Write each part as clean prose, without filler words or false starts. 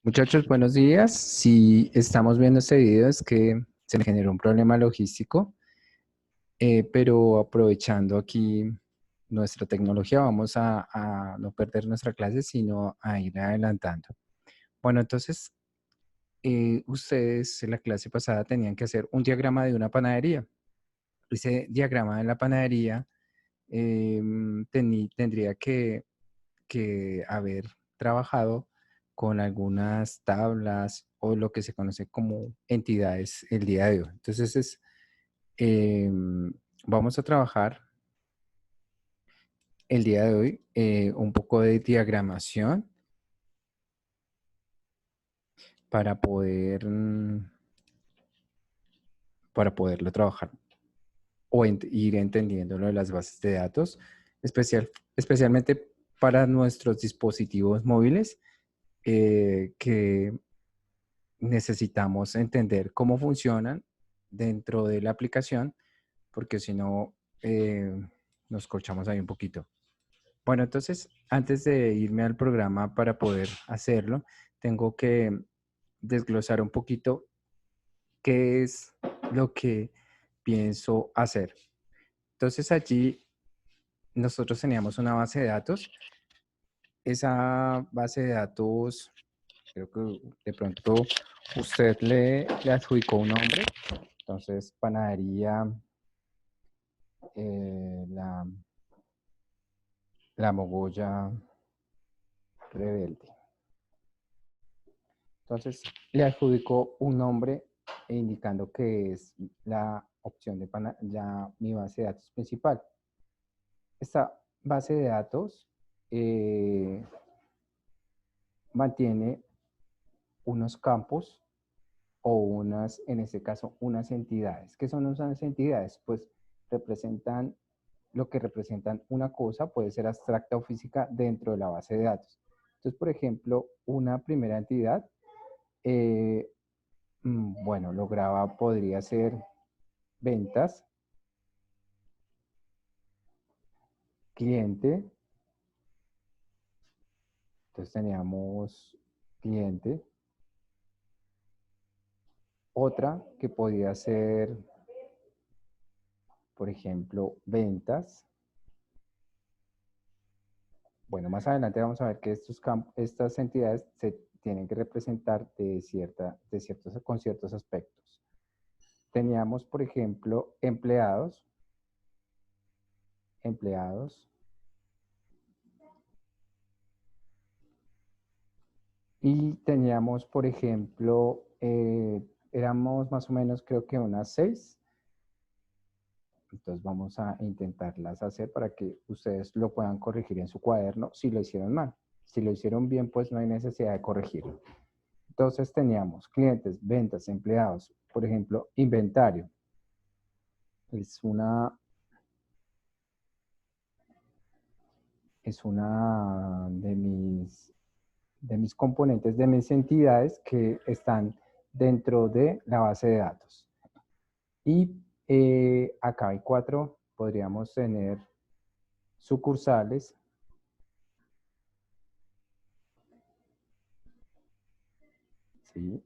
Muchachos, buenos días. Si estamos viendo este video es que se me generó un problema logístico, pero aprovechando aquí nuestra tecnología vamos a no perder nuestra clase, sino a ir adelantando. Bueno, entonces ustedes en la clase pasada tenían que hacer un diagrama de una panadería. Ese diagrama de la panadería tendría que haber trabajado con algunas tablas o lo que se conoce como entidades el día de hoy. Entonces, vamos a trabajar el día de hoy un poco de diagramación para para poderlo trabajar o ir entendiendo lo de las bases de datos, especialmente para nuestros dispositivos móviles, que necesitamos entender cómo funcionan dentro de la aplicación, porque si no, nos corchamos ahí un poquito. Bueno, entonces, antes de irme al programa para poder hacerlo, tengo que desglosar un poquito qué es lo que pienso hacer. Entonces, allí nosotros teníamos una base de datos. Esa base de datos, creo que de pronto usted le adjudicó un nombre. Entonces, panadería, la mogolla rebelde. Entonces, le adjudicó un nombre indicando que es la opción de mi base de datos principal. Esta base de datos eh, mantiene unos campos o en este caso, unas entidades. ¿Qué son unas entidades? Pues representan lo que representan una cosa, puede ser abstracta o física dentro de la base de datos. Entonces, por ejemplo, una primera entidad, eh, bueno, podría ser ventas, cliente, entonces teníamos cliente, otra que podía ser, por ejemplo, ventas. Bueno, más adelante vamos a ver que estas entidades se tienen que representar con ciertos aspectos. Teníamos, por ejemplo, empleados, y teníamos, por ejemplo, éramos más o menos, creo que unas 6. Entonces vamos a intentarlas hacer para que ustedes lo puedan corregir en su cuaderno si lo hicieron mal. Si lo hicieron bien, pues no hay necesidad de corregirlo. Entonces teníamos clientes, ventas, empleados, por ejemplo, inventario. Es una de mis componentes, de mis entidades que están dentro de la base de datos. Y acá hay 4, podríamos tener sucursales. ¿Sí?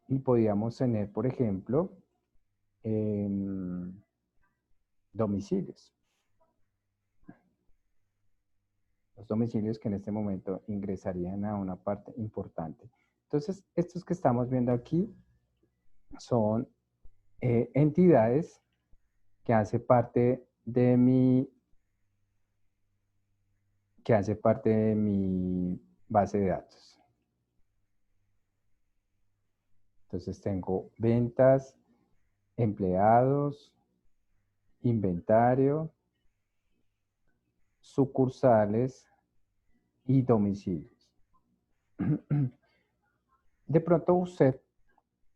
Y podríamos tener, por ejemplo, domicilios. Los domicilios que en este momento ingresarían a una parte importante. Entonces, estos que estamos viendo aquí son entidades que hace parte de mi base de datos. Entonces tengo ventas, empleados, inventario, sucursales y domicilios. De pronto usted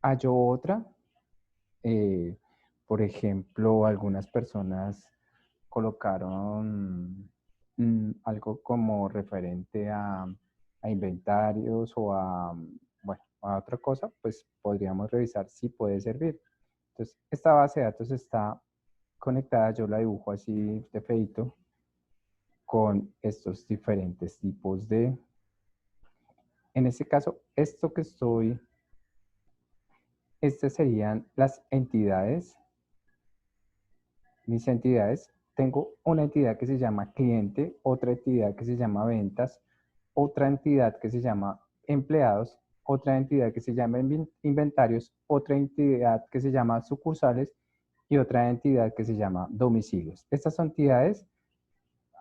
halló otra. Eh, por ejemplo, algunas personas colocaron algo como referente a inventarios o bueno, a otra cosa, pues podríamos revisar si puede servir. Entonces, esta base de datos está conectada, yo la dibujo así de feito, con estos diferentes tipos de, en este caso, estas serían las entidades, mis entidades. Tengo una entidad que se llama cliente, otra entidad que se llama ventas, otra entidad que se llama empleados, otra entidad que se llama inventarios, otra entidad que se llama sucursales y otra entidad que se llama domicilios. Estas entidades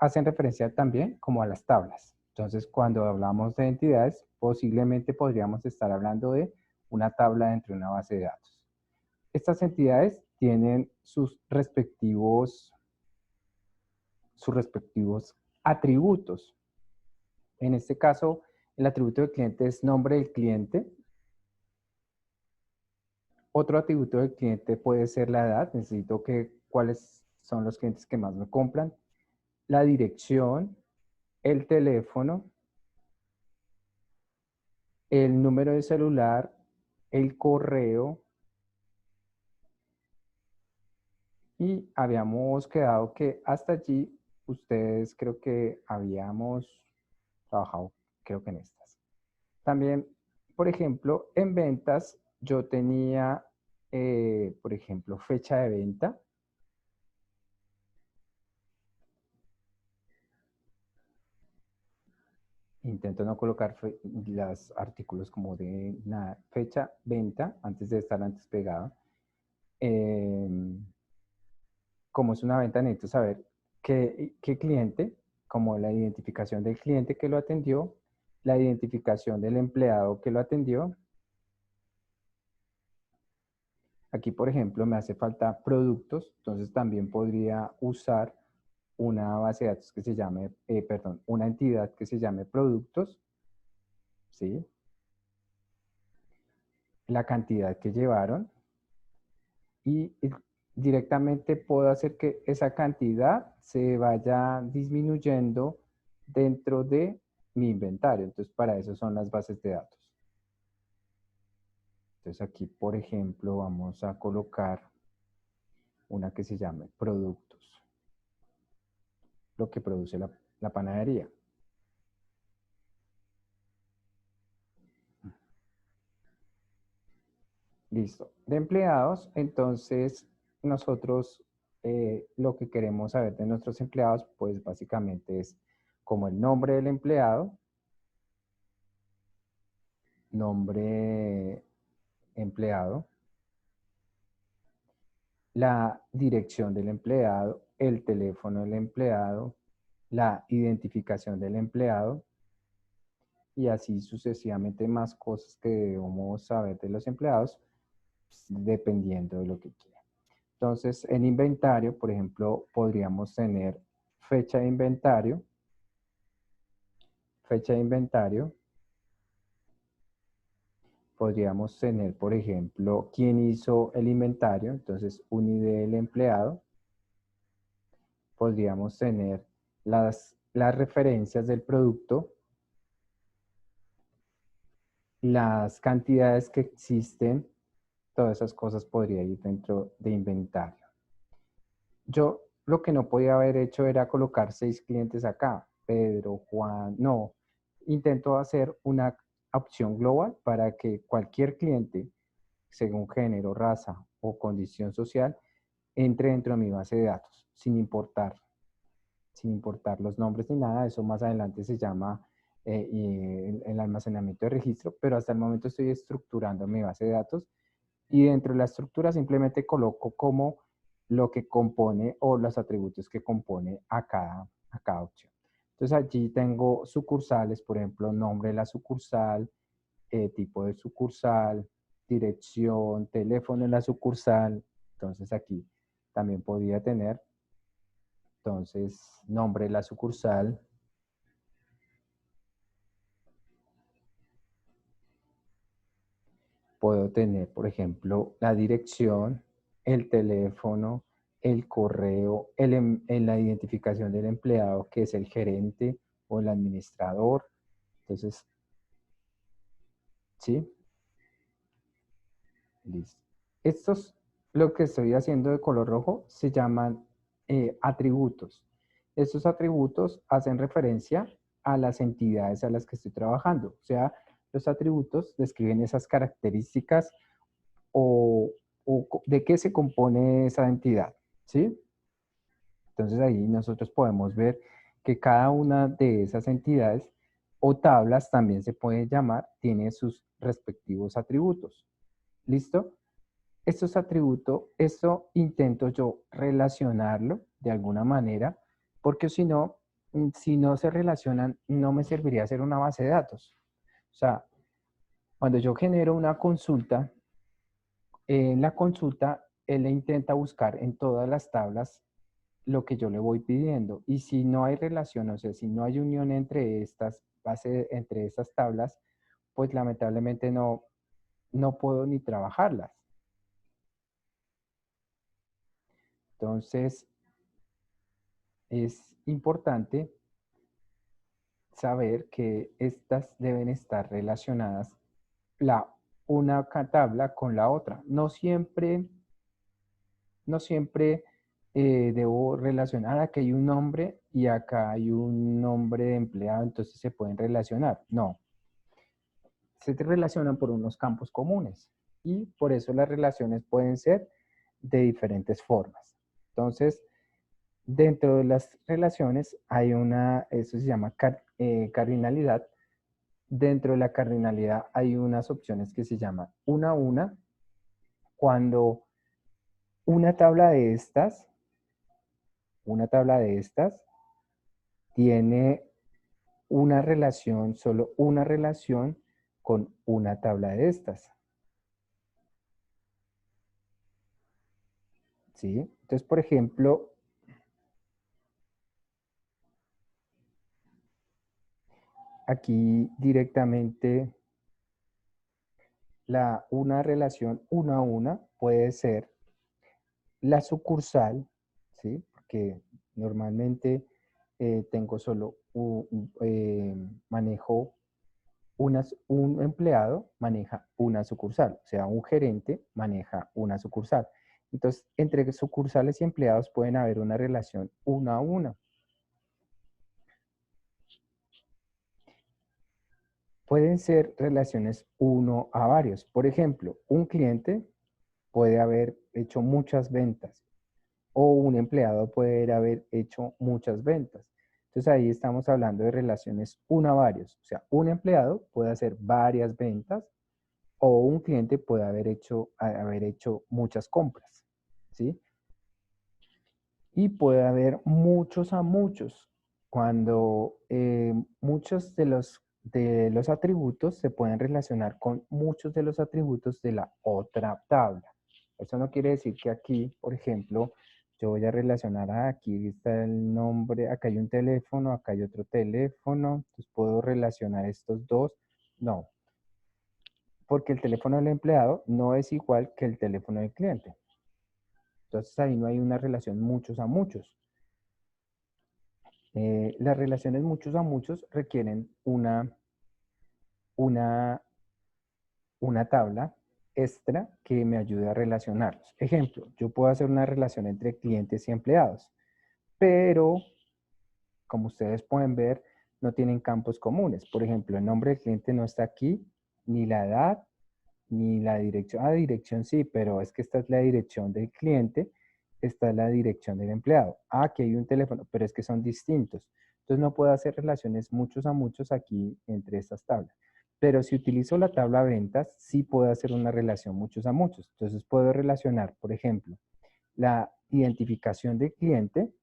hacen referencia también como a las tablas. Entonces, cuando hablamos de entidades, posiblemente podríamos estar hablando de una tabla dentro de una base de datos. Estas entidades tienen sus respectivos atributos. En este caso, el atributo del cliente es nombre del cliente. Otro atributo del cliente puede ser la edad. Necesito que cuáles son los clientes que más me compran. La dirección, el teléfono, el número de celular, el correo. Y habíamos quedado que hasta allí ustedes creo que habíamos trabajado, creo que en estas. También, por ejemplo, en ventas yo tenía, por ejemplo, fecha de venta. Intento no colocar los artículos como de nada. Fecha, venta, antes de estar antes pegado. Como es una venta, necesito saber qué cliente, como la identificación del cliente que lo atendió, la identificación del empleado que lo atendió. Aquí, por ejemplo, me hace falta productos, entonces también podría usar una base de datos que se llame, perdón, una entidad que se llame productos, ¿sí? La cantidad que llevaron y directamente puedo hacer que esa cantidad se vaya disminuyendo dentro de mi inventario. Entonces, para eso son las bases de datos. Entonces, aquí, por ejemplo, vamos a colocar una que se llame productos, lo que produce la panadería. Listo. De empleados, entonces nosotros lo que queremos saber de nuestros empleados, pues básicamente es como el nombre del empleado, nombre empleado, la dirección del empleado, el teléfono del empleado, la identificación del empleado y así sucesivamente más cosas que debemos saber de los empleados dependiendo de lo que quieran. Entonces, en inventario, por ejemplo, podríamos tener fecha de inventario, podríamos tener, por ejemplo, quién hizo el inventario, entonces un ID del empleado, podríamos tener las referencias del producto, las cantidades que existen, todas esas cosas podría ir dentro de inventario. Yo lo que no podía haber hecho era colocar 6 clientes acá, Pedro, Juan, no. Intento hacer una opción global para que cualquier cliente, según género, raza o condición social, entre dentro de mi base de datos, sin importar los nombres ni nada. Eso más adelante se llama el almacenamiento de registro, pero hasta el momento estoy estructurando mi base de datos y dentro de la estructura simplemente coloco como lo que compone o los atributos que compone a cada opción. Entonces allí tengo sucursales, por ejemplo, nombre de la sucursal, tipo de sucursal, dirección, teléfono de la sucursal. Entonces aquí también podría tener, entonces, nombre de la sucursal. Puedo tener, por ejemplo, la dirección, el teléfono, el correo, la identificación del empleado, que es el gerente o el administrador. Entonces, ¿sí? Listo. Estos, lo que estoy haciendo de color rojo, se llaman atributos. estos atributos hacen referencia a las entidades a las que estoy trabajando. O sea, los atributos describen esas características o, de qué se compone esa entidad, ¿sí? Entonces ahí nosotros podemos ver que cada una de esas entidades o tablas también se puede llamar, tiene sus respectivos atributos. ¿Listo? Estos atributos, esto intento yo relacionarlo de alguna manera, porque si no se relacionan, no me serviría hacer una base de datos. O sea, cuando yo genero una consulta, en la consulta, él intenta buscar en todas las tablas lo que yo le voy pidiendo. Y si no hay relación, o sea, si no hay unión entre estas bases, entre estas tablas, pues lamentablemente no puedo ni trabajarlas. Entonces, es importante saber que estas deben estar relacionadas una tabla con la otra. No siempre debo relacionar, aquí hay un nombre y acá hay un nombre de empleado, entonces se pueden relacionar. No, se relacionan por unos campos comunes y por eso las relaciones pueden ser de diferentes formas. Entonces, dentro de las relaciones hay eso se llama cardinalidad. Dentro de la cardinalidad hay unas opciones que se llaman una a una. Cuando una tabla de estas, una tabla de estas tiene una relación, solo una relación con una tabla de estas. ¿Sí? Entonces, por ejemplo, aquí directamente una relación una a una puede ser la sucursal, ¿sí? Porque normalmente tengo solo manejo un empleado maneja una sucursal, o sea, un gerente maneja una sucursal. Entonces, entre sucursales y empleados pueden haber una relación una a una. Pueden ser relaciones uno a varios. Por ejemplo, un cliente puede haber hecho muchas ventas o un empleado puede haber hecho muchas ventas. Entonces ahí estamos hablando de relaciones uno a varios. O sea, un empleado puede hacer varias ventas o un cliente puede haber hecho muchas compras, ¿sí? Y puede haber muchos a muchos, cuando muchos de los atributos se pueden relacionar con muchos de los atributos de la otra tabla. Eso no quiere decir que aquí, por ejemplo, yo voy a relacionar, aquí está el nombre, acá hay un teléfono, acá hay otro teléfono, entonces puedo relacionar estos dos. No, porque el teléfono del empleado no es igual que el teléfono del cliente. Entonces ahí no hay una relación muchos a muchos. Las relaciones muchos a muchos requieren una, una tabla extra que me ayude a relacionarlos. Ejemplo, yo puedo hacer una relación entre clientes y empleados, pero como ustedes pueden ver, no tienen campos comunes. Por ejemplo, el nombre del cliente no está aquí, ni la edad, ni la dirección. Ah, dirección sí, pero es que esta es la dirección del cliente, esta es la dirección del empleado. Ah, aquí hay un teléfono, pero es que son distintos. Entonces no puedo hacer relaciones muchos a muchos aquí entre estas tablas. Pero si utilizo la tabla ventas, sí puedo hacer una relación muchos a muchos. Entonces puedo relacionar, por ejemplo, la identificación del cliente,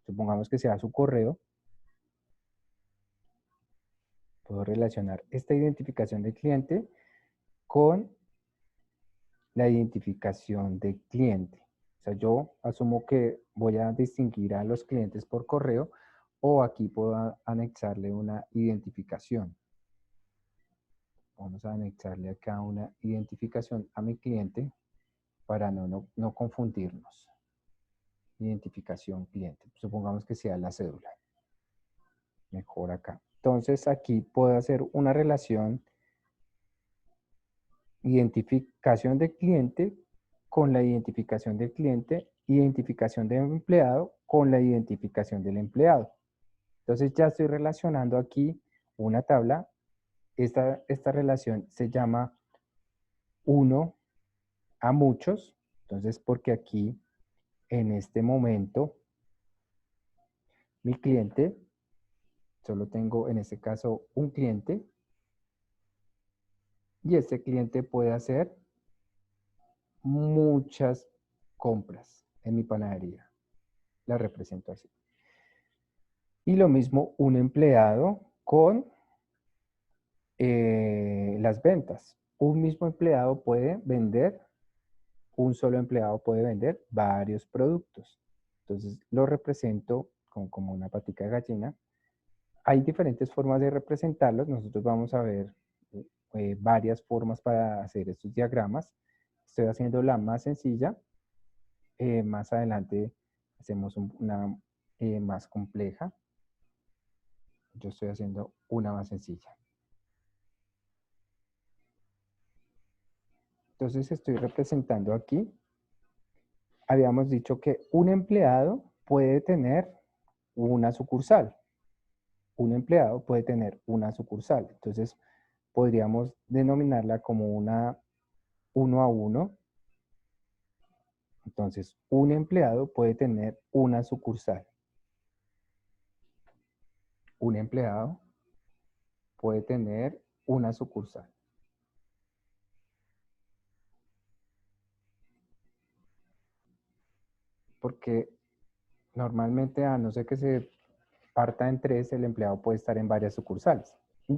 supongamos que sea su correo, puedo relacionar esta identificación del cliente con la identificación del cliente. O sea, yo asumo que voy a distinguir a los clientes por correo o aquí puedo anexarle una identificación. Vamos a anexarle acá una identificación a mi cliente para no confundirnos. Identificación cliente. Supongamos que sea la cédula. Mejor acá. Entonces aquí puedo hacer una relación identificación del cliente con la identificación del cliente identificación del empleado con la identificación del empleado. Entonces ya estoy relacionando aquí una tabla. Esta relación se llama uno a muchos. Entonces, porque aquí en este momento mi cliente, solo tengo en este caso un cliente, y este cliente puede hacer muchas compras en mi panadería. La represento así. Y lo mismo un empleado con las ventas. Un mismo empleado puede vender, un solo empleado puede vender varios productos. Entonces lo represento como una patica de gallina. Hay diferentes formas de representarlos. Nosotros vamos a ver varias formas para hacer estos diagramas. Estoy haciendo la más sencilla. Más adelante hacemos una más compleja. Yo estoy haciendo una más sencilla. Entonces estoy representando aquí. Habíamos dicho que un empleado puede tener una sucursal. Un empleado puede tener una sucursal. Entonces podríamos denominarla como una uno a uno. Entonces un empleado puede tener una sucursal. Un empleado puede tener una sucursal. Porque normalmente, a no ser que se parta en tres, el empleado puede estar en varias sucursales.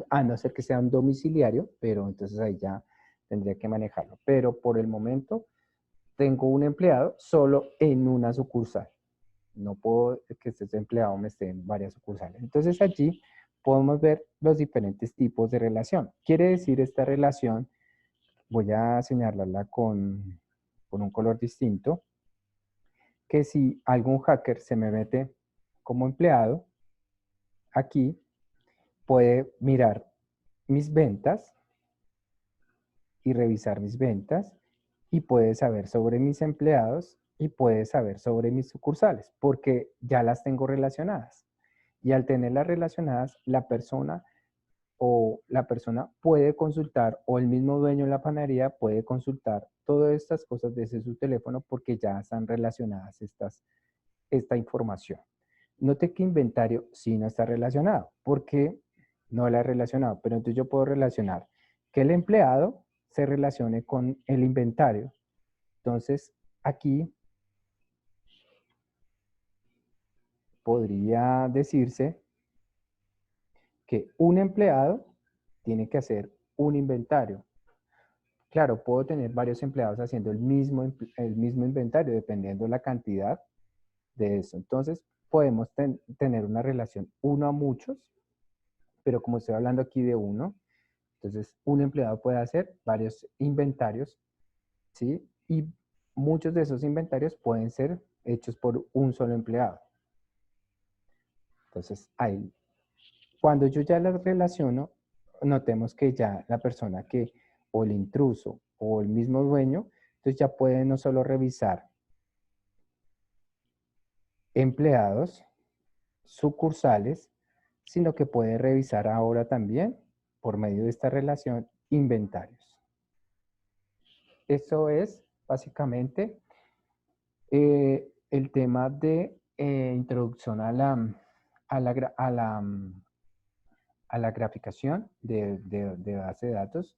A no ser que sea un domiciliario, pero entonces ahí ya tendría que manejarlo. Pero por el momento tengo un empleado solo en una sucursal. No puedo que este empleado me esté en varias sucursales. Entonces allí podemos ver los diferentes tipos de relación. Quiere decir esta relación, voy a señalarla con un color distinto, que si algún hacker se me mete como empleado, aquí puede mirar mis ventas y revisar mis ventas y puede saber sobre mis empleados y puede saber sobre mis sucursales porque ya las tengo relacionadas. Y al tenerlas relacionadas, la persona puede consultar o el mismo dueño de la panadería puede consultar todas estas cosas desde su teléfono porque ya están relacionadas esta información. Note que inventario sí no está relacionado. ¿Por qué no la he relacionado? Pero entonces yo puedo relacionar que el empleado se relacione con el inventario. Entonces, aquí podría decirse que un empleado tiene que hacer un inventario. Claro, puedo tener varios empleados haciendo el mismo inventario dependiendo la cantidad de eso. Entonces, podemos tener una relación uno a muchos, pero como estoy hablando aquí de uno, entonces un empleado puede hacer varios inventarios, ¿sí? Y muchos de esos inventarios pueden ser hechos por un solo empleado. Entonces, ahí, cuando yo ya las relaciono, notemos que ya la persona que, o el intruso, o el mismo dueño, entonces ya puede no solo revisar empleados, sucursales, sino que puede revisar ahora también, por medio de esta relación, inventarios. Eso es básicamente el tema de introducción a la graficación de base de datos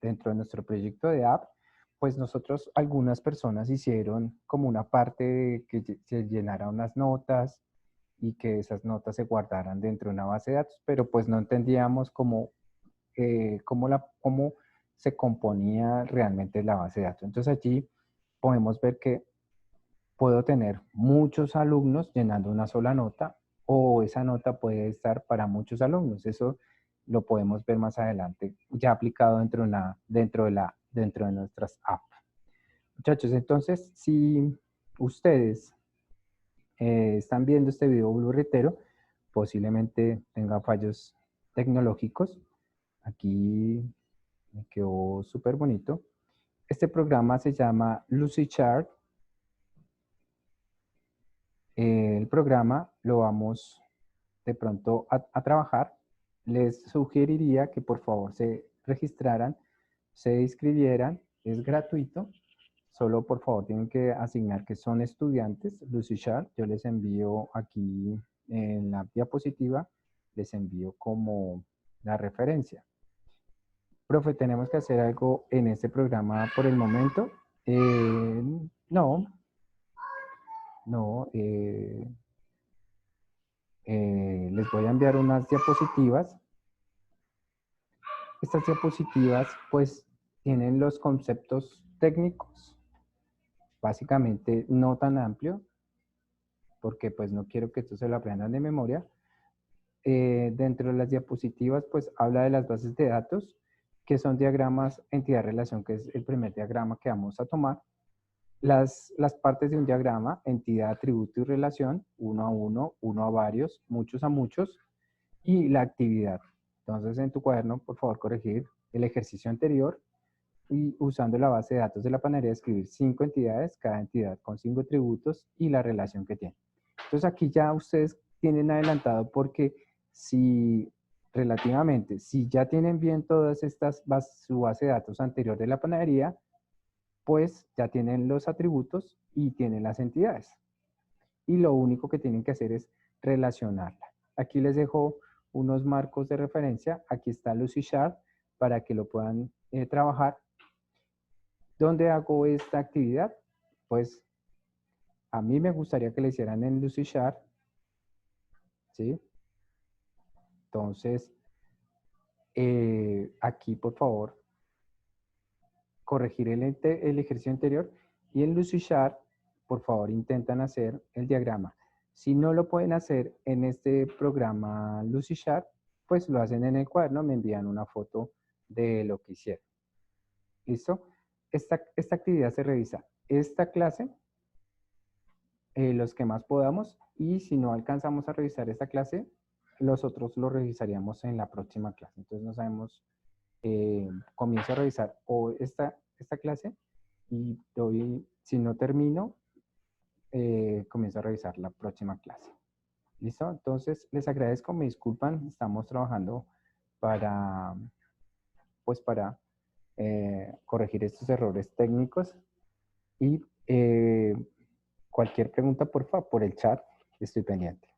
dentro de nuestro proyecto de app. Pues nosotros, algunas personas hicieron como una parte de que se llenara unas notas y que esas notas se guardaran dentro de una base de datos, pero pues no entendíamos cómo se componía realmente la base de datos. Entonces allí podemos ver que puedo tener muchos alumnos llenando una sola nota o esa nota puede estar para muchos alumnos. Eso lo podemos ver más adelante, ya aplicado dentro de nuestras apps. Muchachos, entonces, si ustedes están viendo este video blurretero, posiblemente tenga fallos tecnológicos. Aquí me quedó súper bonito. Este programa se llama Lucidchart. El programa lo vamos de pronto a trabajar. Les sugeriría que por favor se registraran, se inscribieran, es gratuito. Solo por favor tienen que asignar que son estudiantes. Lucidchart, yo les envío aquí en la diapositiva, les envío como la referencia. Profe, ¿tenemos que hacer algo en este programa por el momento? No, no. Les voy a enviar unas diapositivas. Estas diapositivas pues tienen los conceptos técnicos, básicamente no tan amplio, porque pues no quiero que esto se lo aprendan de memoria. Dentro de las diapositivas pues habla de las bases de datos, que son diagramas entidad-relación, que es el primer diagrama que vamos a tomar. Las partes de un diagrama, entidad, atributo y relación, uno a uno, uno a varios, muchos a muchos, y la actividad. Entonces en tu cuaderno, por favor, corregir el ejercicio anterior y usando la base de datos de la panadería, escribir 5 entidades, cada entidad con 5 atributos y la relación que tiene. Entonces aquí ya ustedes tienen adelantado porque si relativamente, si ya tienen bien todas estas, su base de datos anterior de la panadería, pues ya tienen los atributos y tienen las entidades. Y lo único que tienen que hacer es relacionarla. Aquí les dejo unos marcos de referencia. Aquí está Lucidchart para que lo puedan trabajar. ¿Dónde hago esta actividad? Pues a mí me gustaría que la hicieran en Lucidchart, ¿sí? Entonces, aquí por favor, corregir el ejercicio anterior y en Lucidchart, por favor, intentan hacer el diagrama. Si no lo pueden hacer en este programa Lucidchart, pues lo hacen en el cuaderno, me envían una foto de lo que hicieron. ¿Listo? Esta actividad se revisa esta clase, los que más podamos, y si no alcanzamos a revisar esta clase, los otros lo revisaríamos en la próxima clase. Entonces no sabemos, comienzo a revisar o esta clase y doy, si no termino, comienzo a revisar la próxima clase. ¿Listo? Entonces les agradezco, me disculpan, estamos trabajando para, pues para corregir estos errores técnicos y cualquier pregunta, por favor, por el chat, estoy pendiente.